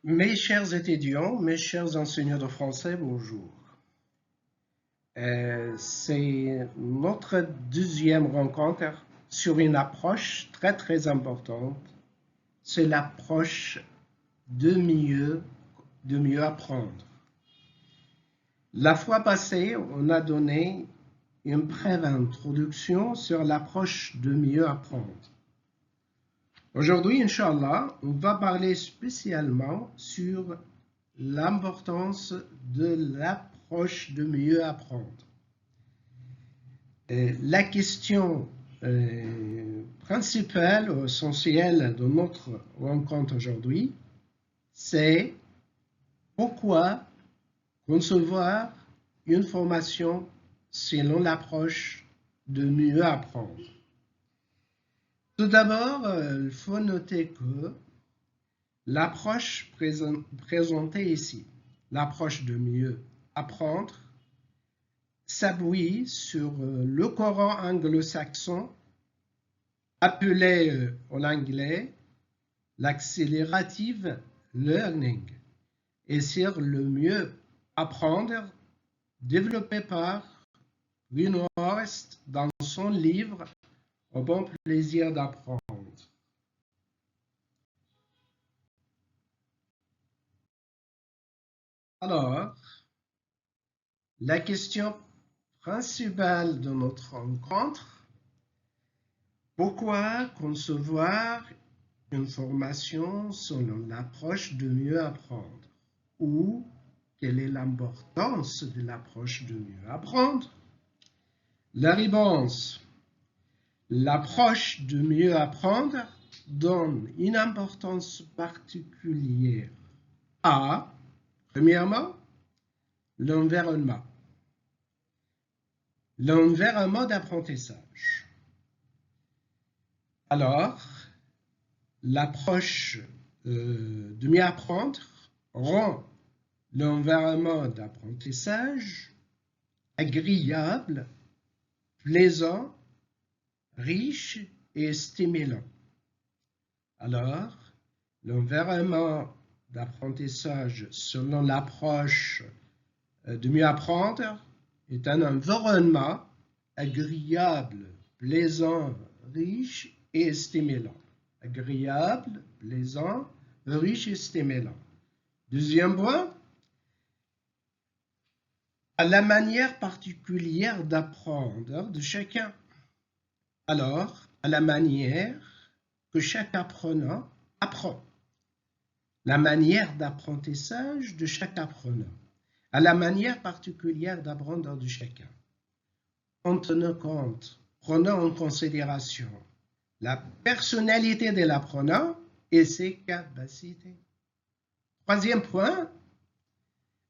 Mes chers étudiants, mes chers enseignants de français, bonjour. C'est notre deuxième rencontre sur une approche très importante. C'est l'approche de mieux apprendre. La fois passée, on a donné une brève introduction sur l'approche de mieux apprendre. Aujourd'hui, Inch'Allah, on va parler spécialement sur l'importance de l'approche de mieux apprendre. La question principale ou essentielle de notre rencontre aujourd'hui, c'est pourquoi concevoir une formation selon l'approche de mieux apprendre. Tout d'abord, il faut noter que l'approche présentée ici, l'approche de mieux apprendre, s'appuie sur le courant anglo-saxon appelé en anglais l'accelerative learning et sur le mieux apprendre développé par Bruno Horst dans son livre Au bon plaisir d'apprendre. Alors, la question principale de notre rencontre, pourquoi concevoir une formation selon l'approche de mieux apprendre? Ou quelle est l'importance de l'approche de mieux apprendre? La réponse, l'approche de mieux apprendre donne une importance particulière à, premièrement, l'environnement. L'environnement d'apprentissage. Alors, l'approche de mieux apprendre rend l'environnement d'apprentissage agréable, plaisant, riche et stimulant. Alors, l'environnement d'apprentissage selon l'approche de mieux apprendre est un environnement agréable, plaisant, riche et stimulant. Agréable, plaisant, riche et stimulant. Deuxième point, à la manière particulière d'apprendre de chacun. Alors, à la manière que chaque apprenant apprend. La manière d'apprentissage de chaque apprenant. À la manière particulière d'apprendre de chacun. En tenant compte, prenant en considération la personnalité de l'apprenant et ses capacités. Troisième point,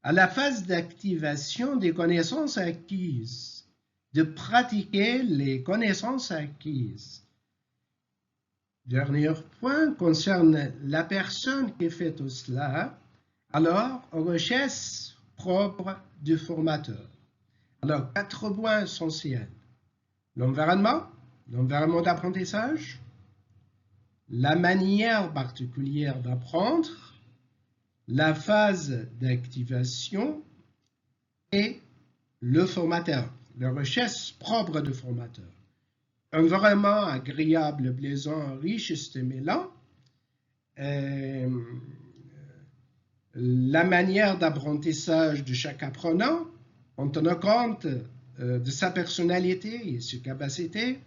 à la phase d'activation des connaissances acquises, de pratiquer les connaissances acquises. Dernier point concerne la personne qui fait tout cela, alors richesse propre du formateur. Alors, 4 points essentiels. L'environnement d'apprentissage, la manière particulière d'apprendre, la phase d'activation et le formateur, la richesse propre du formateur. Environnement agréable, plaisant, riche et stimulant. La manière d'apprentissage de chaque apprenant, en tenant compte de sa personnalité et ses capacités,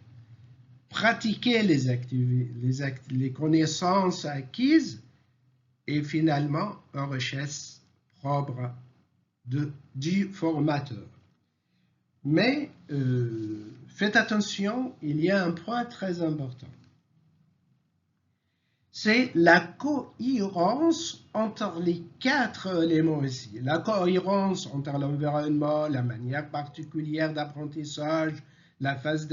pratiquer les connaissances acquises et finalement une richesse propre du formateur. Mais faites attention, il y a un point très important. C'est la cohérence entre les 4 éléments ici. La cohérence entre l'environnement, la manière particulière d'apprentissage, la phase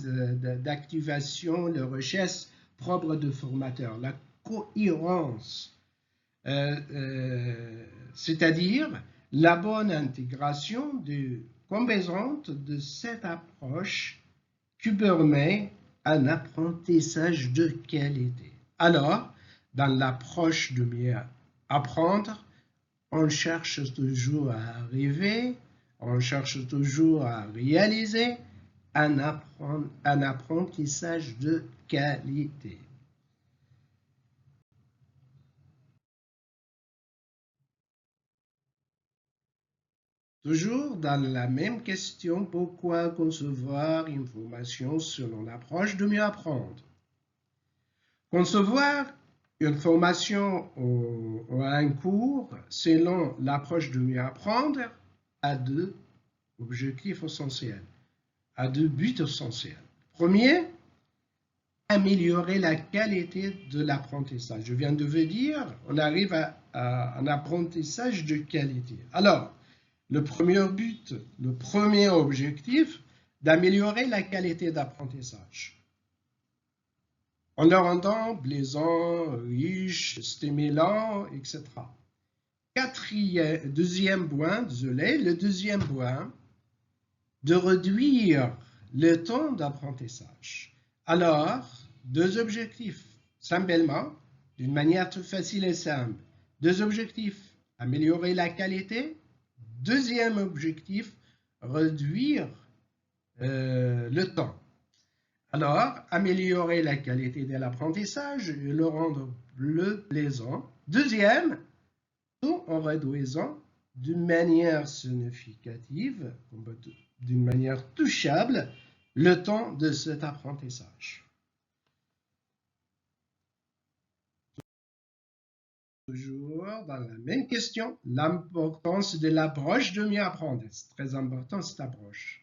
d'activation, la richesse propre du formateur. La cohérence, c'est-à-dire la bonne intégration composante de cette approche qui permet un apprentissage de qualité. Alors, dans l'approche de mieux apprendre, on cherche toujours à arriver, on cherche toujours à réaliser un apprentissage de qualité. Toujours dans la même question, pourquoi concevoir une formation selon l'approche de mieux apprendre? Concevoir une formation ou un cours selon l'approche de mieux apprendre a deux objectifs essentiels, a deux buts essentiels. Premier, améliorer la qualité de l'apprentissage. Je viens de vous dire, on arrive à un apprentissage de qualité. Alors, le premier but, le premier objectif, d'améliorer la qualité d'apprentissage. En le rendant plaisant, riche, stimulant, etc. Deuxième point, le deuxième point, de réduire le temps d'apprentissage. Alors, deux objectifs, simplement, d'une manière tout facile et simple. Deux objectifs, améliorer la qualité. Deuxième objectif, réduire le temps. Alors, améliorer la qualité de l'apprentissage et le rendre plus plaisant. Deuxième, tout en réduisant d'une manière significative, d'une manière touchable, le temps de cet apprentissage. Toujours dans la même question, l'importance de l'approche de mieux apprendre. C'est très important cette approche.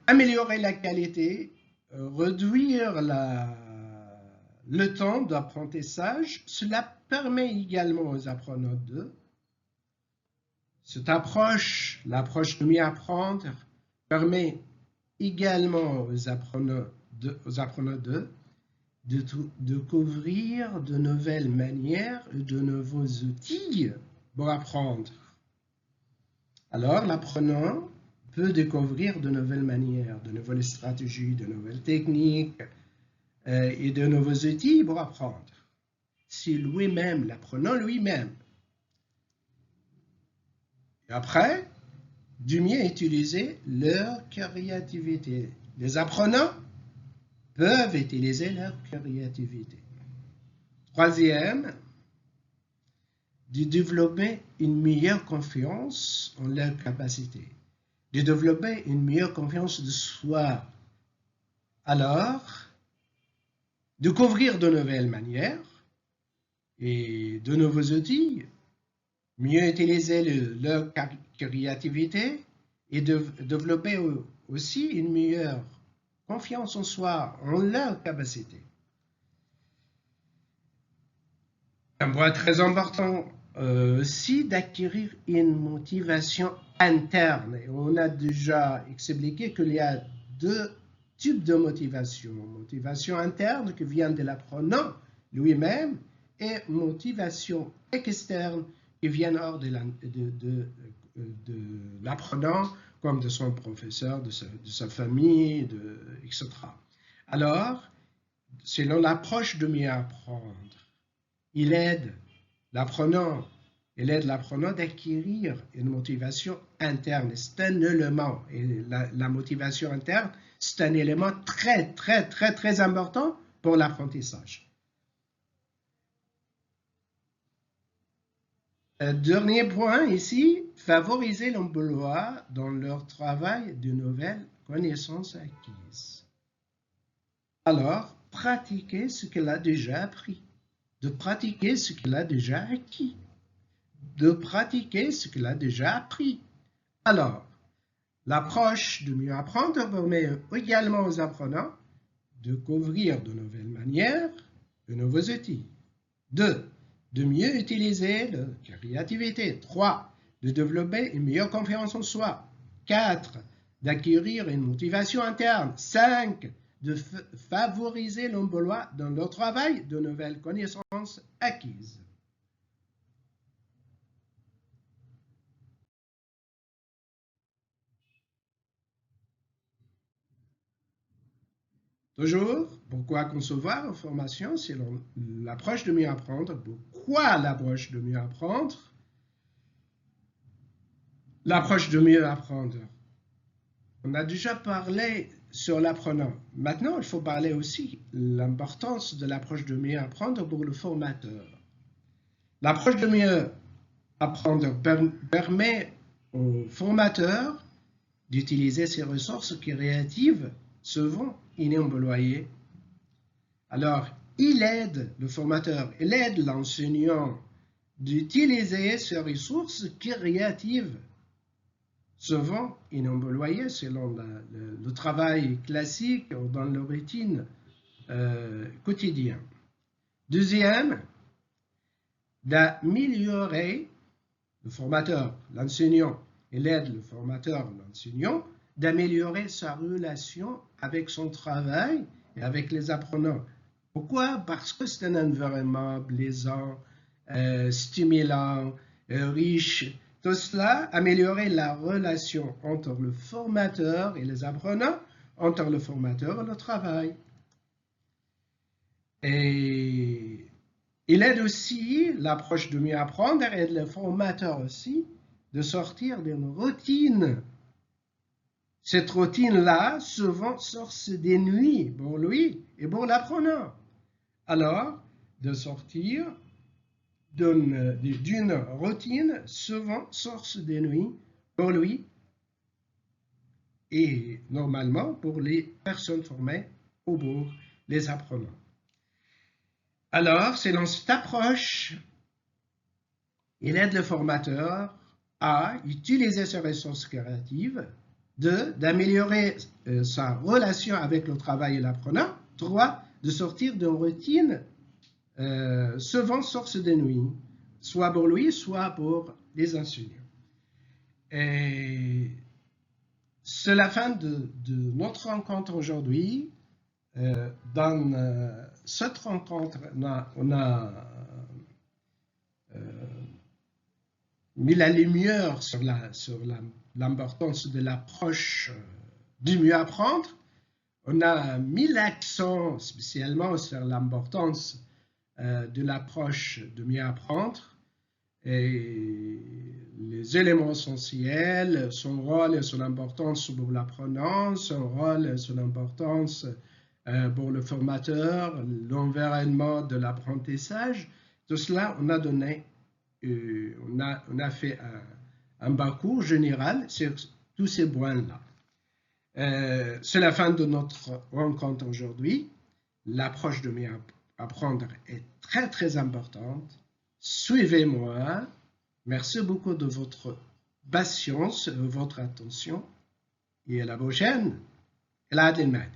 Améliorer la qualité, réduire le temps d'apprentissage, cela permet également aux apprenants cette approche, l'approche de mieux apprendre, permet également aux apprenants de découvrir de nouvelles manières et de nouveaux outils pour apprendre. Alors, l'apprenant peut découvrir de nouvelles manières, de nouvelles stratégies, de nouvelles techniques et de nouveaux outils pour apprendre. C'est lui-même, l'apprenant lui-même. Et après, du mieux utiliser leur créativité. Les apprenants peuvent utiliser leur créativité. Troisième, de développer une meilleure confiance en leurs capacités, de développer une meilleure confiance de soi. Alors, découvrir de nouvelles manières et de nouveaux outils, mieux utiliser leur créativité et développer aussi une meilleure confiance en soi, en leurs capacités. Un point très important aussi d'acquérir une motivation interne. Et on a déjà expliqué qu'il y a deux types de motivation. Motivation interne qui vient de l'apprenant lui-même et motivation externe qui vient hors de l'apprenant, comme de son professeur, de sa famille, etc. Alors, selon l'approche de mieux apprendre, il aide l'apprenant d'acquérir une motivation interne. C'est un élément, et la motivation interne, c'est un élément très, très, très, très important pour l'apprentissage. Dernier point ici, favoriser l'emploi dans leur travail de nouvelles connaissances acquises. Alors, pratiquer ce qu'elle a déjà appris, de pratiquer ce qu'elle a déjà acquis, de pratiquer ce qu'elle a déjà appris. Alors, l'approche de mieux apprendre permet également aux apprenants de découvrir de nouvelles manières, de nouveaux outils. 2. De mieux utiliser leur créativité. 3. De développer une meilleure confiance en soi. 4. D'acquérir une motivation interne. 5. De favoriser l'emploi dans leur travail de nouvelles connaissances acquises. Toujours, pourquoi concevoir une formation selon l'approche de mieux apprendre? Pourquoi l'approche de mieux apprendre? L'approche de mieux apprendre. On a déjà parlé sur l'apprenant. Maintenant, il faut parler aussi de l'importance de l'approche de mieux apprendre pour le formateur. L'approche de mieux apprendre permet au formateur d'utiliser ses ressources créatives souvent inemployées. Alors, il aide le formateur, il aide l'enseignant d'utiliser ses ressources créatives souvent inemployées selon le travail classique ou dans le routine quotidien. Deuxième, d'améliorer le formateur, l'enseignant, il aide le formateur, l'enseignant, d'améliorer sa relation avec son travail et avec les apprenants. Pourquoi? Parce que c'est un environnement plaisant, stimulant, riche. Tout cela, améliorer la relation entre le formateur et les apprenants, entre le formateur et le travail. Et il aide aussi, l'approche de mieux apprendre, aide le formateur aussi de sortir d'une routine. Cette routine-là, souvent, source d'ennui pour lui et pour l'apprenant. Alors, de sortir d'une routine, souvent, source d'ennui pour lui et normalement pour les personnes formées ou pour les apprenants. Alors, selon cette approche, il aide le formateur à utiliser ses ressources créatives, d'améliorer sa relation avec le travail et l'apprenant, 3, de sortir d'une routine souvent source d'ennui, soit pour lui, soit pour les enseignants. Et c'est la fin de notre rencontre aujourd'hui. Dans cette rencontre, on a mis la lumière sur l'importance de l'approche du mieux apprendre. On a mis l'accent spécialement sur l'importance de l'approche de mieux apprendre et les éléments essentiels, son rôle et son importance pour l'apprenant, son rôle et son importance pour le formateur, l'environnement de l'apprentissage. Tout cela, on a donné, on a fait un parcours général sur tous ces points-là. C'est la fin de notre rencontre aujourd'hui. L'approche de mieux apprendre est très très importante. Suivez-moi. Merci beaucoup de votre patience, de votre attention. Et à la prochaine. إلى عهد المعد.